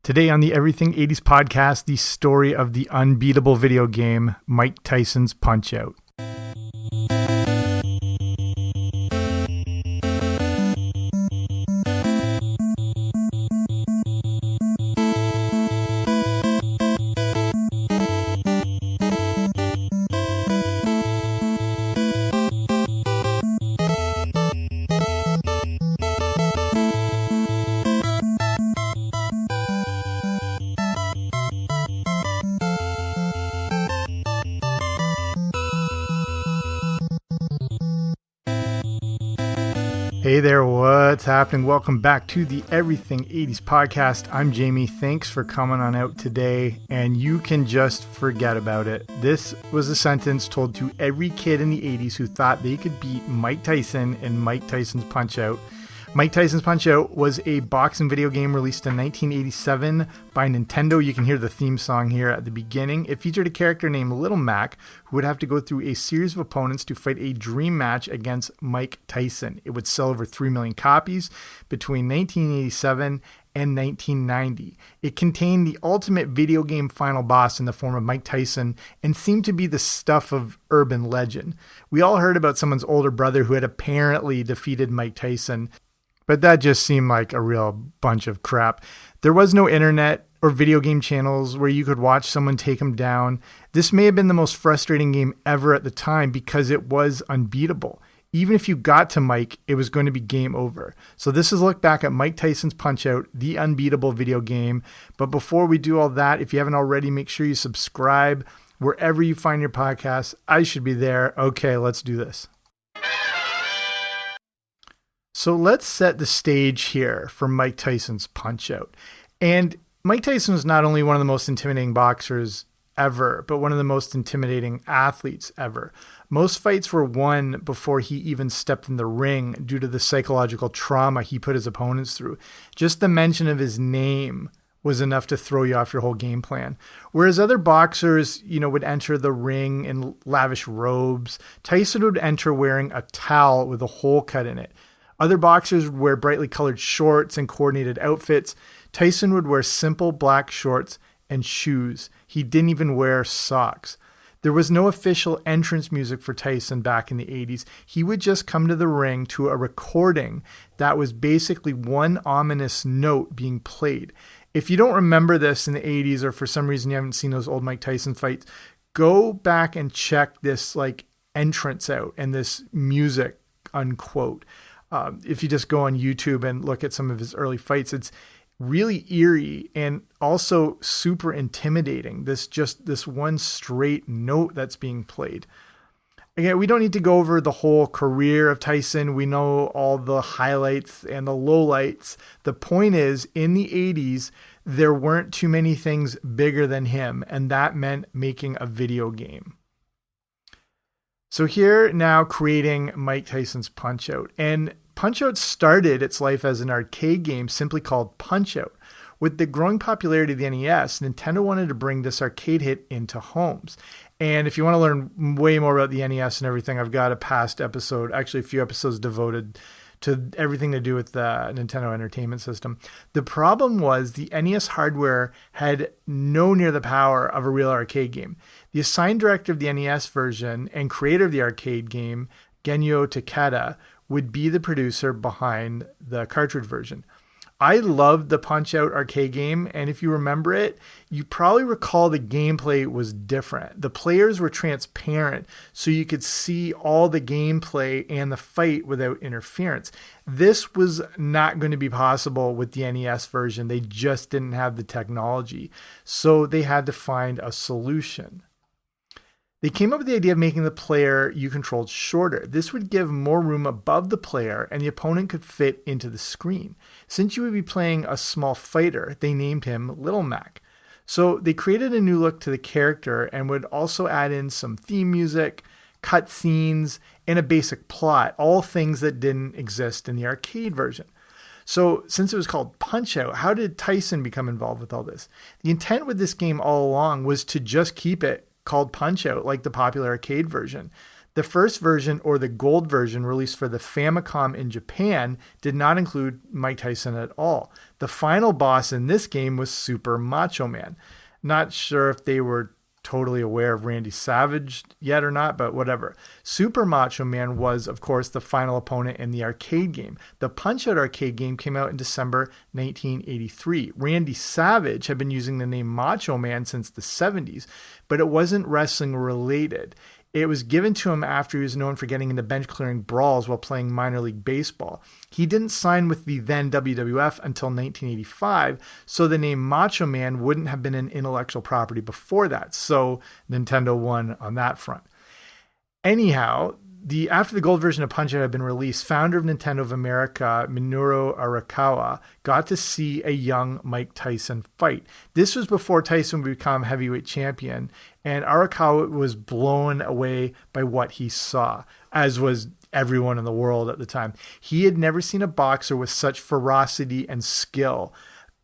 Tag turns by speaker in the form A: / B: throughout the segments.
A: Today on the Everything 80s podcast, the story of the unbeatable video game, Mike Tyson's Punch-Out! Hey there, what's happening? Welcome back to the Everything 80s podcast. I'm Jamie. Thanks for coming on out today, and you can just forget about it. This was a sentence told to every kid in the 80s who thought they could beat Mike Tyson in Mike Tyson's Punch-Out! Mike Tyson's Punch-Out! Was a boxing video game released in 1987 by Nintendo. You can hear the theme song here at the beginning. It featured a character named Little Mac who would have to go through a series of opponents to fight a dream match against Mike Tyson. It would sell over 3 million copies between 1987 and 1990. It contained the ultimate video game final boss in the form of Mike Tyson and seemed to be the stuff of urban legend. We all heard about someone's older brother who had apparently defeated Mike Tyson, but that just seemed like a real bunch of crap. There was no internet or video game channels where you could watch someone take him down. This may have been the most frustrating game ever at the time because it was unbeatable. Even if you got to Mike, it was going to be game over. So this is a look back at Mike Tyson's Punch-Out!, the unbeatable video game. But before we do all that, if you haven't already, make sure you subscribe wherever you find your podcasts. I should be there. Okay, let's do this. So let's set the stage here for Mike Tyson's Punch-Out! And Mike Tyson was not only one of the most intimidating boxers ever, but one of the most intimidating athletes ever. Most fights were won before he even stepped in the ring due to the psychological trauma he put his opponents through. Just the mention of his name was enough to throw you off your whole game plan. Whereas other boxers, would enter the ring in lavish robes, Tyson would enter wearing a towel with a hole cut in it. Other boxers would wear brightly colored shorts and coordinated outfits. Tyson would wear simple black shorts and shoes. He didn't even wear socks. There was no official entrance music for Tyson back in the 80s. He would just come to the ring to a recording that was basically one ominous note being played. If you don't remember this in the 80s, or for some reason you haven't seen those old Mike Tyson fights, go back and check this entrance out and this music, unquote. If you just go on YouTube and look at some of his early fights, it's really eerie and also super intimidating. This one straight note that's being played. Again, we don't need to go over the whole career of Tyson. We know all the highlights and the lowlights. The point is, in the 80s, there weren't too many things bigger than him, and that meant making a video game. So here now creating Mike Tyson's Punch-Out! And Punch-Out! Started its life as an arcade game simply called Punch-Out! With the growing popularity of the NES, Nintendo wanted to bring this arcade hit into homes. And if you want to learn way more about the NES and everything, I've got a past episode, actually a few episodes devoted to everything to do with the Nintendo Entertainment System. The problem was the NES hardware had no near the power of a real arcade game. The assigned director of the NES version and creator of the arcade game, Genyo Takeda, would be the producer behind the cartridge version. I loved the Punch-Out! Arcade game, and if you remember it, you probably recall the gameplay was different. The players were transparent, so you could see all the gameplay and the fight without interference. This was not going to be possible with the NES version. They just didn't have the technology, so they had to find a solution. They came up with the idea of making the player you controlled shorter. This would give more room above the player and the opponent could fit into the screen. Since you would be playing a small fighter, they named him Little Mac. So they created a new look to the character and would also add in some theme music, cut scenes, and a basic plot, all things that didn't exist in the arcade version. So since it was called Punch-Out!, how did Tyson become involved with all this? The intent with this game all along was to just keep it called Punch-Out!, like the popular arcade version. The first version, or the gold version, released for the Famicom in Japan, did not include Mike Tyson at all. The final boss in this game was Super Macho Man. Not sure if they were totally aware of Randy Savage yet or not, but whatever. Super Macho Man was, of course, the final opponent in the arcade game. The Punch-Out arcade game came out in December 1983. Randy Savage had been using the name Macho Man since the 70s, but it wasn't wrestling related. It was given to him after he was known for getting into bench-clearing brawls while playing minor league baseball. He didn't sign with the then WWF until 1985, so the name Macho Man wouldn't have been an intellectual property before that, so Nintendo won on that front. Anyhow, after the gold version of Punch-Out had been released, founder of Nintendo of America, Minoru Arakawa, got to see a young Mike Tyson fight. This was before Tyson would become heavyweight champion, and Arakawa was blown away by what he saw, as was everyone in the world at the time. He had never seen a boxer with such ferocity and skill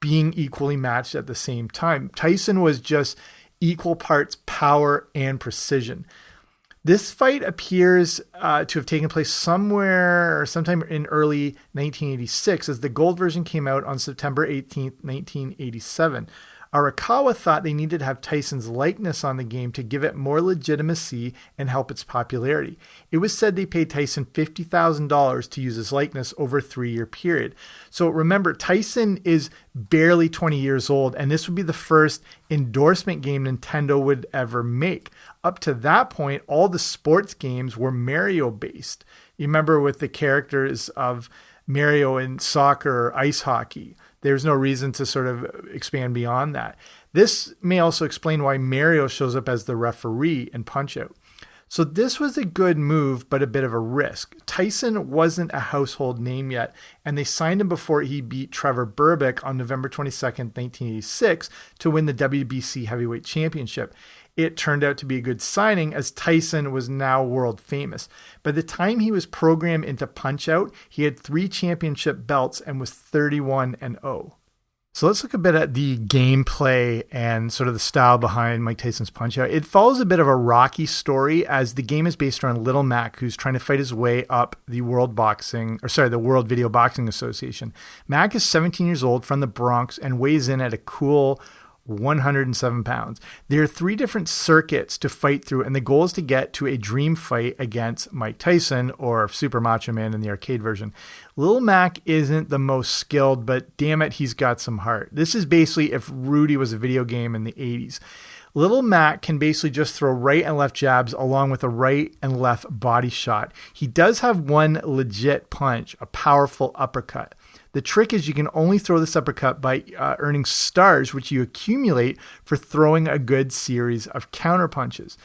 A: being equally matched at the same time. Tyson was just equal parts power and precision. This fight appears to have taken place sometime in early 1986, as the gold version came out on September 18th, 1987. Arakawa thought they needed to have Tyson's likeness on the game to give it more legitimacy and help its popularity. It was said they paid Tyson $50,000 to use his likeness over a 3-year period. So remember, Tyson is barely 20 years old, and this would be the first endorsement game Nintendo would ever make. Up to that point, all the sports games were Mario-based. You remember with the characters of Mario in soccer or ice hockey. There's no reason to sort of expand beyond that. This may also explain why Mario shows up as the referee in Punch-Out. So this was a good move, but a bit of a risk. Tyson wasn't a household name yet, and they signed him before he beat Trevor Berbick on November 22nd, 1986 to win the WBC Heavyweight Championship. It turned out to be a good signing, as Tyson was now world famous. By the time he was programmed into Punch-Out, he had 3 championship belts and was 31-0. So let's look a bit at the gameplay and sort of the style behind Mike Tyson's Punch-Out. It follows a bit of a Rocky story, as the game is based around Little Mac, who's trying to fight his way up the World Video Boxing Association. Mac is 17 years old, from the Bronx, and weighs in at a cool 107 pounds. There are 3 different circuits to fight through, and the goal is to get to a dream fight against Mike Tyson, or Super Macho Man in the arcade version. Lil Mac isn't the most skilled, but damn it, he's got some heart. This is basically if Rudy was a video game in the 80s. Little Mac can basically just throw right and left jabs along with a right and left body shot. He does have one legit punch, a powerful uppercut. The trick is you can only throw this uppercut by earning stars, which you accumulate for throwing a good series of counter punches.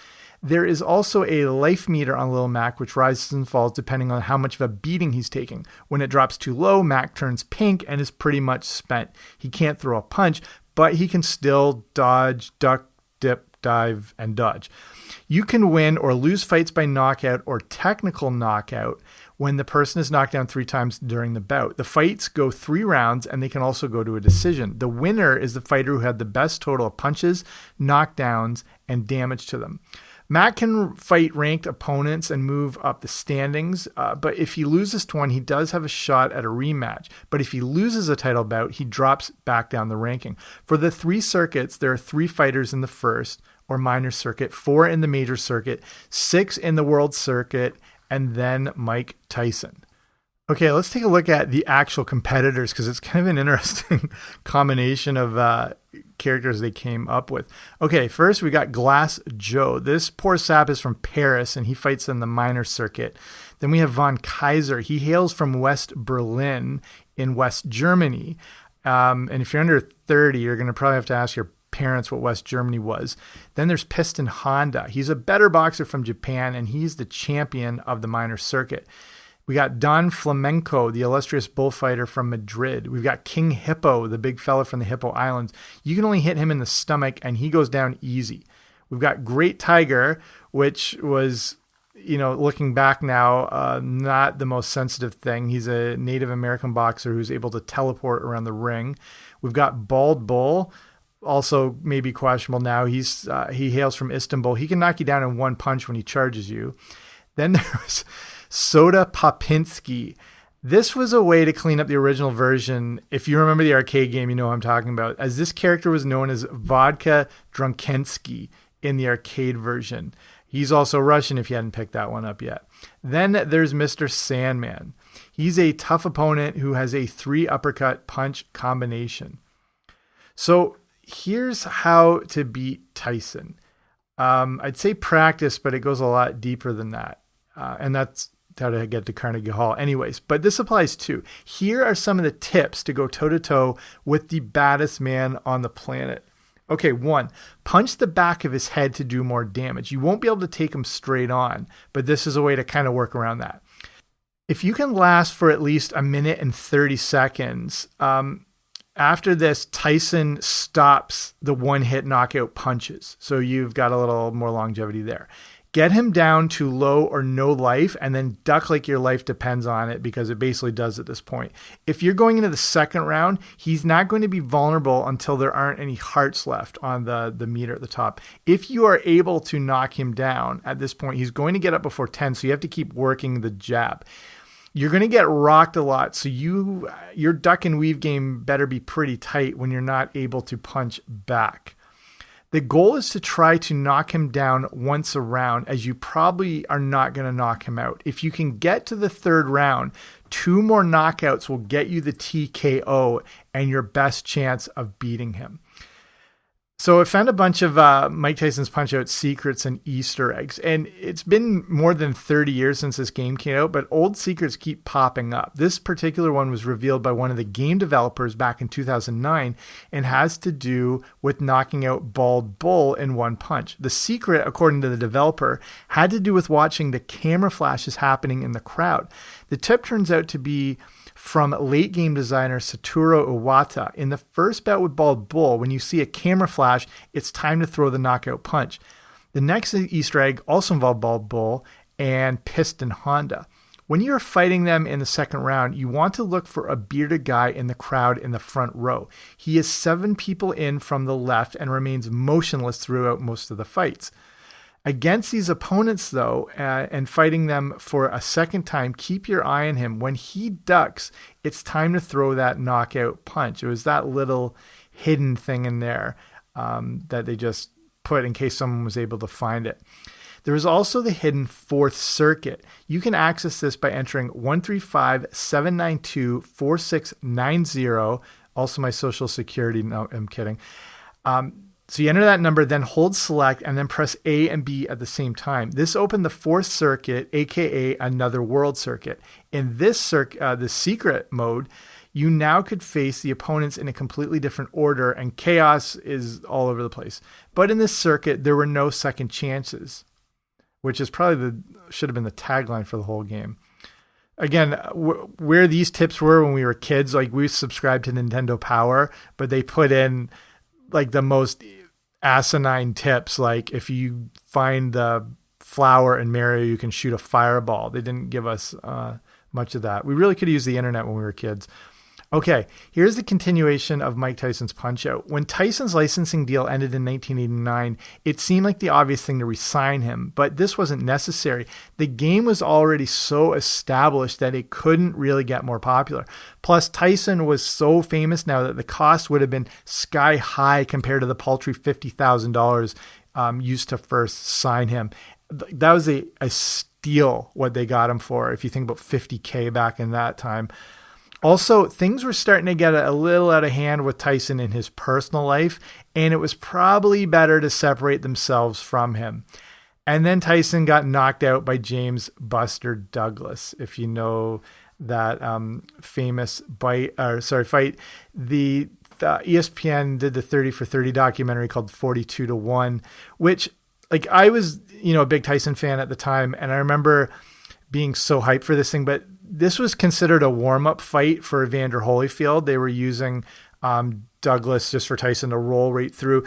A: There is also a life meter on Lil Mac, which rises and falls depending on how much of a beating he's taking. When it drops too low, Mac turns pink and is pretty much spent. He can't throw a punch, but he can still dodge, duck, dip, dive, and dodge. You can win or lose fights by knockout or technical knockout when the person is knocked down 3 times during the bout. The fights go 3 rounds, and they can also go to a decision. The winner is the fighter who had the best total of punches, knockdowns, and damage to them. Mac can fight ranked opponents and move up the standings, but if he loses to one, he does have a shot at a rematch. But if he loses a title bout, he drops back down the ranking. For the 3 circuits, there are 3 fighters in the first or minor circuit, 4 in the major circuit, 6 in the world circuit, and then Mike Tyson. Okay, let's take a look at the actual competitors, because it's kind of an interesting combination of characters they came up with. Okay, first we got Glass Joe. This poor sap is from Paris, and he fights in the minor circuit. Then we have Von Kaiser. He hails from West Berlin in West Germany. And if you're under 30, you're going to probably have to ask your parents what West Germany was. Then there's Piston Honda. He's a better boxer from Japan, and he's the champion of the minor circuit. We got Don Flamenco, the illustrious bullfighter from Madrid. We've got King Hippo, the big fella from the Hippo Islands. You can only hit him in the stomach, and he goes down easy. We've got Great Tiger, which was, looking back now, not the most sensitive thing. He's a Native American boxer who's able to teleport around the ring. We've got Bald Bull, also maybe questionable now. He hails from Istanbul. He can knock you down in one punch when he charges you. Then there was Soda Popinski. This was a way to clean up the original version. If you remember the arcade game, you know what I'm talking about, as this character was known as Vodka Drunkensky in the arcade version. He's also Russian if you hadn't picked that one up yet. Then there's Mr. Sandman. He's a tough opponent who has a 3 uppercut punch combination. So here's how to beat Tyson. I'd say practice, but it goes a lot deeper than that. And that's how to get to Carnegie Hall anyways. But this applies too. Here are some of the tips to go toe-to-toe with the baddest man on the planet. Okay, 1, punch the back of his head to do more damage. You won't be able to take him straight on, but this is a way to kind of work around that. If you can last for at least 1 minute and 30 seconds, after this, Tyson stops the one-hit knockout punches. So you've got a little more longevity there. Get him down to low or no life and then duck like your life depends on it, because it basically does at this point. If you're going into the second round, he's not going to be vulnerable until there aren't any hearts left on the meter at the top. If you are able to knock him down at this point, he's going to get up before 10, so you have to keep working the jab. You're going to get rocked a lot, so your duck and weave game better be pretty tight when you're not able to punch back. The goal is to try to knock him down once a round, as you probably are not going to knock him out. If you can get to the third round, 2 more knockouts will get you the TKO and your best chance of beating him. So I found a bunch of Mike Tyson's Punch-Out secrets and Easter eggs, and it's been more than 30 years since this game came out, but old secrets keep popping up. This particular one was revealed by one of the game developers back in 2009 and has to do with knocking out Bald Bull in one punch. The secret, according to the developer, had to do with watching the camera flashes happening in the crowd. The tip turns out to be from late game designer Satoru Iwata. In the first bout with Bald Bull, when you see a camera flash, it's time to throw the knockout punch. The next Easter egg also involved Bald Bull and Piston Honda. When you're fighting them in the second round, you want to look for a bearded guy in the crowd in the front row. He is 7 people in from the left and remains motionless throughout most of the fights. Against these opponents, though, and fighting them for a second time, keep your eye on him. When he ducks, it's time to throw that knockout punch. It was that little hidden thing in there that they just put in case someone was able to find it. There is also the hidden 4th circuit. You can access this by entering 135-792-4690. Also my social security. No, I'm kidding. So you enter that number, then hold select, and then press A and B at the same time. This opened the 4th circuit, aka another world circuit. In this the secret mode, you now could face the opponents in a completely different order, and chaos is all over the place. But in this circuit, there were no second chances, which is probably should have been the tagline for the whole game. Again, where these tips were when we were kids, like we subscribed to Nintendo Power, but they put in like the most asinine tips, like if you find the flower in Mario, you can shoot a fireball. They didn't give us much of that. We really could use the internet when we were kids. Okay, here's the continuation of Mike Tyson's Punch-Out. When Tyson's licensing deal ended in 1989, it seemed like the obvious thing to re-sign him, but this wasn't necessary. The game was already so established that it couldn't really get more popular. Plus, Tyson was so famous now that the cost would have been sky high compared to the paltry $50,000 used to first sign him. That was a steal what they got him for, if you think about $50K back in that time. Also, things were starting to get a little out of hand with Tyson in his personal life, and it was probably better to separate themselves from him. And then Tyson got knocked out by James Buster Douglas, if you know that famous fight. The ESPN did the 30 for 30 documentary called 42-1, which, like, I was, a big Tyson fan at the time, and I remember being so hyped for this thing, but this was considered a warm-up fight for Evander Holyfield. They were using Douglas just for Tyson to roll right through.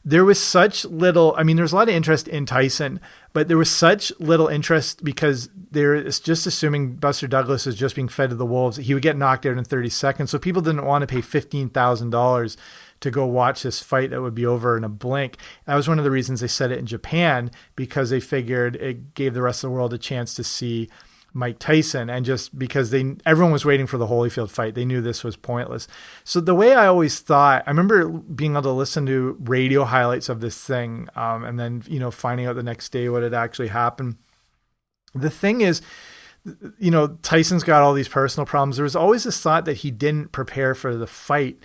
A: there was such little, I mean, there's a lot of interest in Tyson, but there was such little interest because there is just assuming Buster Douglas is just being fed to the wolves. He would get knocked out in 30 seconds. So people didn't want to pay $15,000 to go watch this fight that would be over in a blink. That was one of the reasons they set it in Japan, because they figured it gave the rest of the world a chance to see Mike Tyson, and just because everyone was waiting for the Holyfield fight, they knew this was pointless. So the way I always thought, I remember being able to listen to radio highlights of this thing, and then finding out the next day what had actually happened. The thing is, Tyson's got all these personal problems. There was always this thought that he didn't prepare for the fight,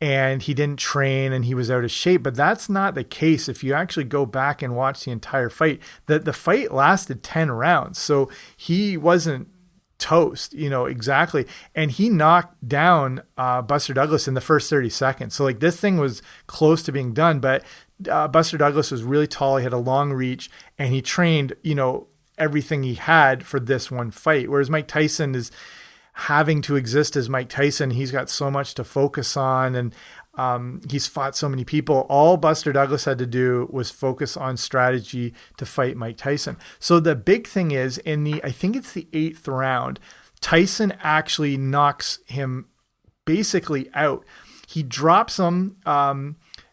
A: and he didn't train, and he was out of shape. But that's not the case. If you actually go back and watch the entire fight, the fight lasted 10 rounds. So he wasn't toast, exactly. And he knocked down Buster Douglas in the first 30 seconds. So this thing was close to being done, but Buster Douglas was really tall. He had a long reach, and he trained, everything he had for this one fight. Whereas Mike Tyson is having to exist as Mike Tyson. He's got so much to focus on, and he's fought so many people. All Buster Douglas had to do was focus on strategy to fight Mike Tyson. So the big thing is I think it's the 8th round, Tyson actually knocks him basically out. He drops him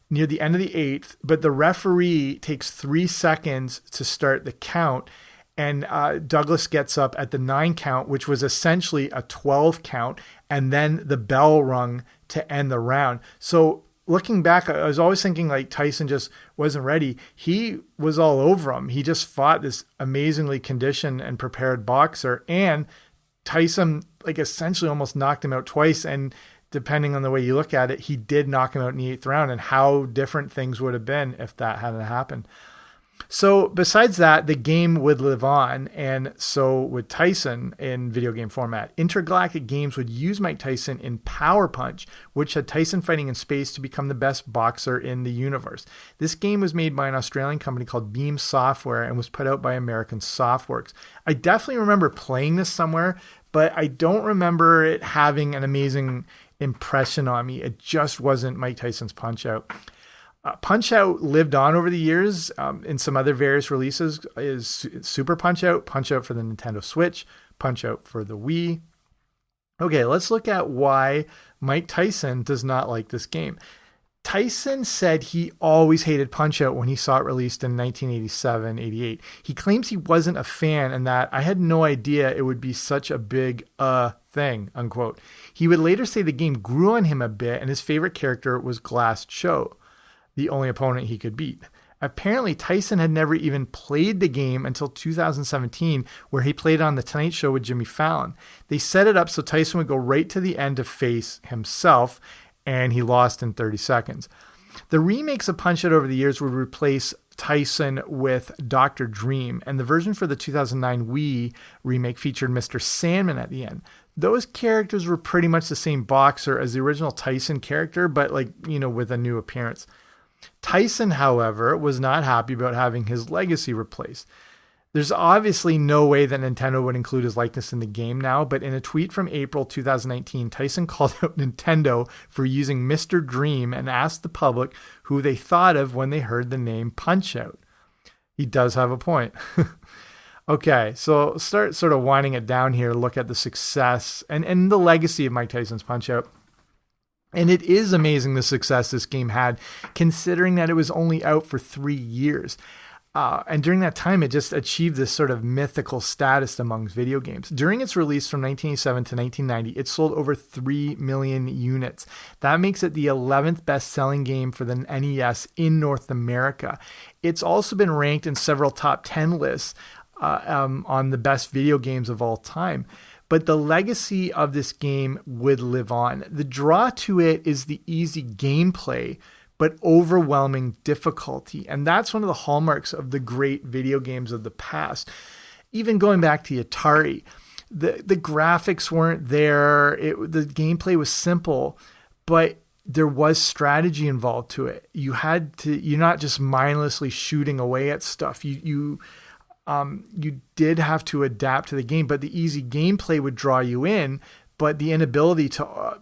A: near the end of the 8th, but the referee takes 3 seconds to start the count. And Douglas gets up at the 9 count, which was essentially a 12 count, and then the bell rung to end the round. So looking back, I was always thinking Tyson just wasn't ready. He was all over him. He just fought this amazingly conditioned and prepared boxer, and Tyson essentially almost knocked him out twice. And depending on the way you look at it, he did knock him out in the 8th round, and how different things would have been if that hadn't happened. So besides that, the game would live on, and so would Tyson in video game format. Intergalactic Games would use Mike Tyson in Power Punch, which had Tyson fighting in space to become the best boxer in the universe. This game was made by an Australian company called Beam Software and was put out by American Softworks. I definitely remember playing this somewhere, but I don't remember it having an amazing impression on me. It just wasn't Mike Tyson's Punch-Out! Punch-Out lived on over the years in some other various releases. Is Super Punch-Out!, Punch-Out! For the Nintendo Switch, Punch-Out! For the Wii. Okay, let's look at why Mike Tyson does not like this game. Tyson said he always hated Punch-Out! When he saw it released in 1987-88. He claims he wasn't a fan and that I had no idea it would be such a big thing, unquote. He would later say the game grew on him a bit and his favorite character was Glass Cho, the only opponent he could beat. Apparently, Tyson had never even played the game until 2017, where he played on The Tonight Show with Jimmy Fallon. They set it up so Tyson would go right to the end to face himself, and he lost in 30 seconds. The remakes of Punch-Out! Over the years would replace Tyson with Dr. Dream, and the version for the 2009 Wii remake featured Mr. Sandman at the end. Those characters were pretty much the same boxer as the original Tyson character, but with a new appearance. Tyson, however, was not happy about having his legacy replaced. There's obviously no way that Nintendo would include his likeness in the game now, but in a tweet from April 2019, Tyson called out Nintendo for using Mr. Dream and asked the public who they thought of when they heard the name Punch-Out! He does have a point. Okay, so start sort of winding it down here, look at the success and the legacy of Mike Tyson's Punch-Out! And it is amazing the success this game had, considering that it was only out for 3 years. And during that time, it just achieved this sort of mythical status amongst video games. During its release from 1987 to 1990, it sold over 3 million units. That makes it the 11th best-selling game for the NES in North America. It's also been ranked in several top 10 lists on the best video games of all time. But the legacy of this game would live on. The draw to it is the easy gameplay, but overwhelming difficulty. And that's one of the hallmarks of the great video games of the past. Even going back to Atari, the graphics weren't there. The gameplay was simple, but there was strategy involved to it. You're not just mindlessly shooting away at stuff. You did have to adapt to the game, but the easy gameplay would draw you in, but the inability to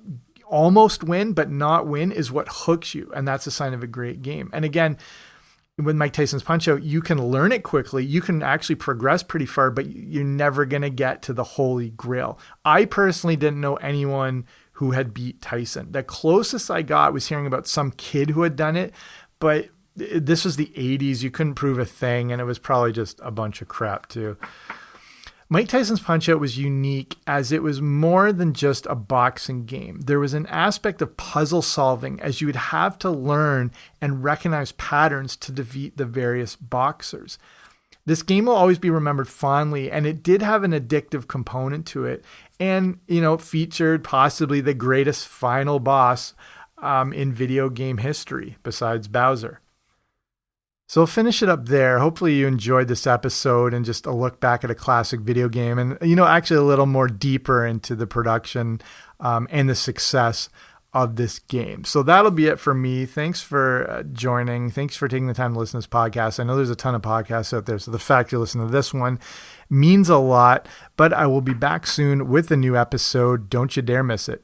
A: almost win, but not win is what hooks you. And that's a sign of a great game. And again, with Mike Tyson's Punch-Out, you can learn it quickly. You can actually progress pretty far, but you're never going to get to the holy grail. I personally didn't know anyone who had beat Tyson. The closest I got was hearing about some kid who had done it, but this was the 80s. You couldn't prove a thing, and it was probably just a bunch of crap too. Mike Tyson's Punch-Out was unique as it was more than just a boxing game. There was an aspect of puzzle solving as you would have to learn and recognize patterns to defeat the various boxers. This game will always be remembered fondly, and it did have an addictive component to it, and featured possibly the greatest final boss in video game history besides Bowser. So I'll finish it up there. Hopefully you enjoyed this episode and just a look back at a classic video game and, actually a little more deeper into the production and the success of this game. So that'll be it for me. Thanks for joining. Thanks for taking the time to listen to this podcast. I know there's a ton of podcasts out there, so the fact you're listening to this one means a lot, but I will be back soon with a new episode. Don't you dare miss it.